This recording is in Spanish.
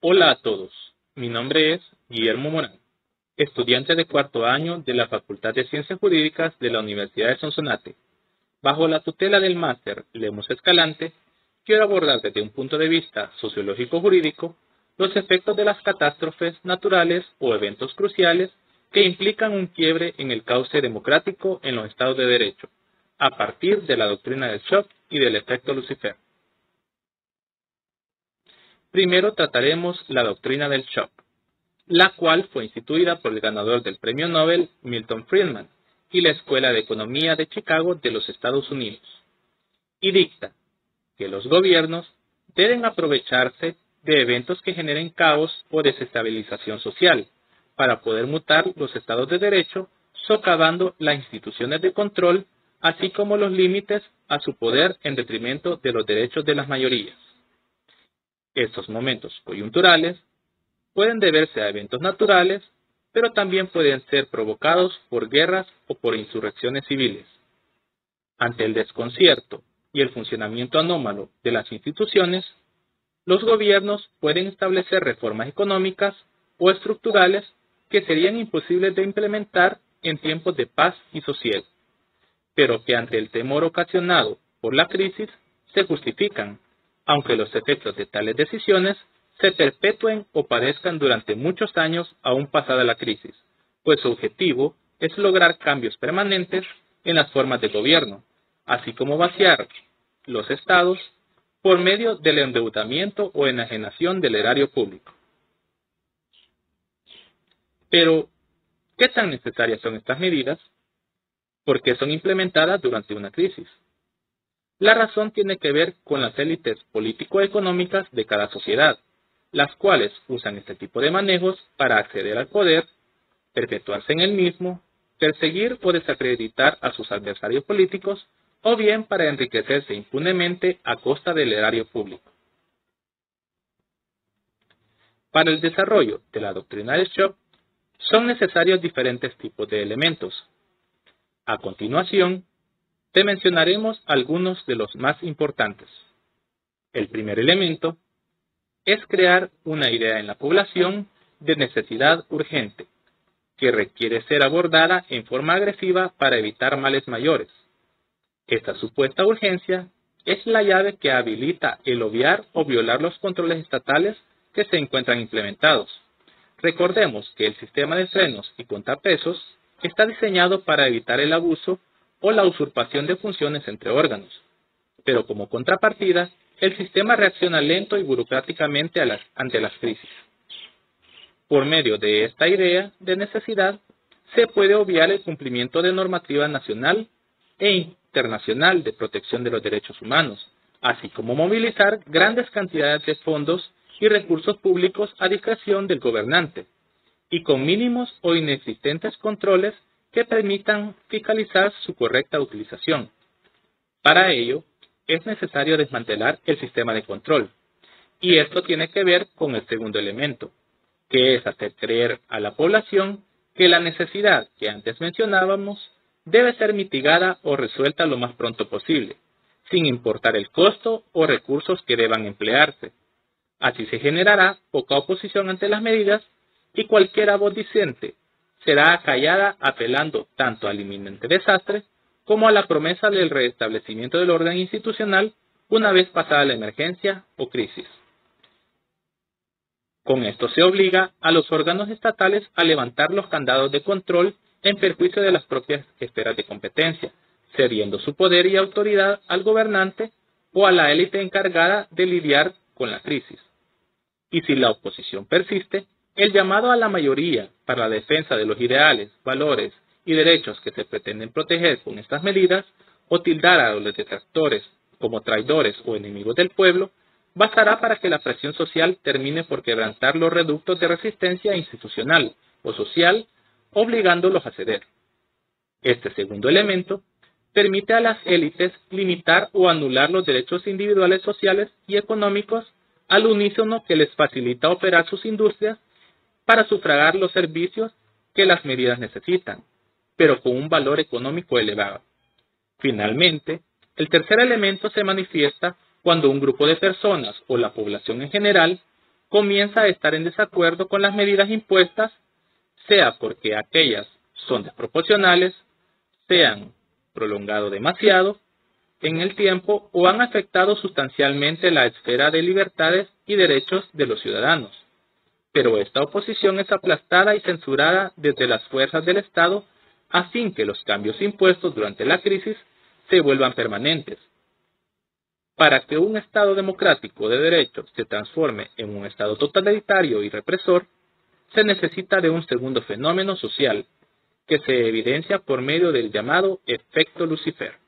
Hola a todos, mi nombre es Guillermo Morán, estudiante de cuarto año de la Facultad de Ciencias Jurídicas de la Universidad de Sonsonate. Bajo la tutela del máster Lemos Escalante, quiero abordar desde un punto de vista sociológico-jurídico los efectos de las catástrofes naturales o eventos cruciales que implican un quiebre en el cauce democrático en los Estados de Derecho, a partir de la doctrina del shock y del efecto Lucifer. Primero trataremos la doctrina del shock, la cual fue instituida por el ganador del Premio Nobel Milton Friedman y la Escuela de Economía de Chicago de los Estados Unidos, y dicta que los gobiernos deben aprovecharse de eventos que generen caos o desestabilización social para poder mutar los estados de derecho, socavando las instituciones de control, así como los límites a su poder en detrimento de los derechos de las mayorías. Estos momentos coyunturales pueden deberse a eventos naturales, pero también pueden ser provocados por guerras o por insurrecciones civiles. Ante el desconcierto y el funcionamiento anómalo de las instituciones, los gobiernos pueden establecer reformas económicas o estructurales que serían imposibles de implementar en tiempos de paz y sosiego, pero que ante el temor ocasionado por la crisis se justifican, aunque los efectos de tales decisiones se perpetúen o padezcan durante muchos años aún pasada la crisis, pues su objetivo es lograr cambios permanentes en las formas de gobierno, así como vaciar los estados por medio del endeudamiento o enajenación del erario público. Pero, ¿qué tan necesarias son estas medidas? ¿Por qué son implementadas durante una crisis? La razón tiene que ver con las élites político-económicas de cada sociedad, las cuales usan este tipo de manejos para acceder al poder, perpetuarse en el mismo, perseguir o desacreditar a sus adversarios políticos, o bien para enriquecerse impunemente a costa del erario público. Para el desarrollo de la doctrina del shock, son necesarios diferentes tipos de elementos. A continuación, te mencionaremos algunos de los más importantes. El primer elemento es crear una idea en la población de necesidad urgente, que requiere ser abordada en forma agresiva para evitar males mayores. Esta supuesta urgencia es la llave que habilita el obviar o violar los controles estatales que se encuentran implementados. Recordemos que el sistema de frenos y contrapesos está diseñado para evitar el abuso o la usurpación de funciones entre órganos, pero como contrapartida, el sistema reacciona lento y burocráticamente ante las crisis. Por medio de esta idea de necesidad, se puede obviar el cumplimiento de normativa nacional e internacional de protección de los derechos humanos, así como movilizar grandes cantidades de fondos y recursos públicos a discreción del gobernante, y con mínimos o inexistentes controles que permitan fiscalizar su correcta utilización. Para ello, es necesario desmantelar el sistema de control, y esto tiene que ver con el segundo elemento, que es hacer creer a la población que la necesidad que antes mencionábamos debe ser mitigada o resuelta lo más pronto posible, sin importar el costo o recursos que deban emplearse. Así se generará poca oposición ante las medidas y cualquier voz disente será acallada apelando tanto al inminente desastre como a la promesa del restablecimiento del orden institucional una vez pasada la emergencia o crisis. Con esto se obliga a los órganos estatales a levantar los candados de control en perjuicio de las propias esferas de competencia, cediendo su poder y autoridad al gobernante o a la élite encargada de lidiar con la crisis. Y si la oposición persiste, el llamado a la mayoría para la defensa de los ideales, valores y derechos que se pretenden proteger con estas medidas, o tildar a los detractores como traidores o enemigos del pueblo, bastará para que la presión social termine por quebrantar los reductos de resistencia institucional o social, obligándolos a ceder. Este segundo elemento permite a las élites limitar o anular los derechos individuales sociales y económicos al unísono que les facilita operar sus industrias para sufragar los servicios que las medidas necesitan, pero con un valor económico elevado. Finalmente, el tercer elemento se manifiesta cuando un grupo de personas o la población en general comienza a estar en desacuerdo con las medidas impuestas, sea porque aquellas son desproporcionales, sean prolongado demasiado en el tiempo o han afectado sustancialmente la esfera de libertades y derechos de los ciudadanos. Pero esta oposición es aplastada y censurada desde las fuerzas del Estado a fin que los cambios impuestos durante la crisis se vuelvan permanentes. Para que un Estado democrático de derecho se transforme en un Estado totalitario y represor, se necesita de un segundo fenómeno social que se evidencia por medio del llamado efecto Lucifer.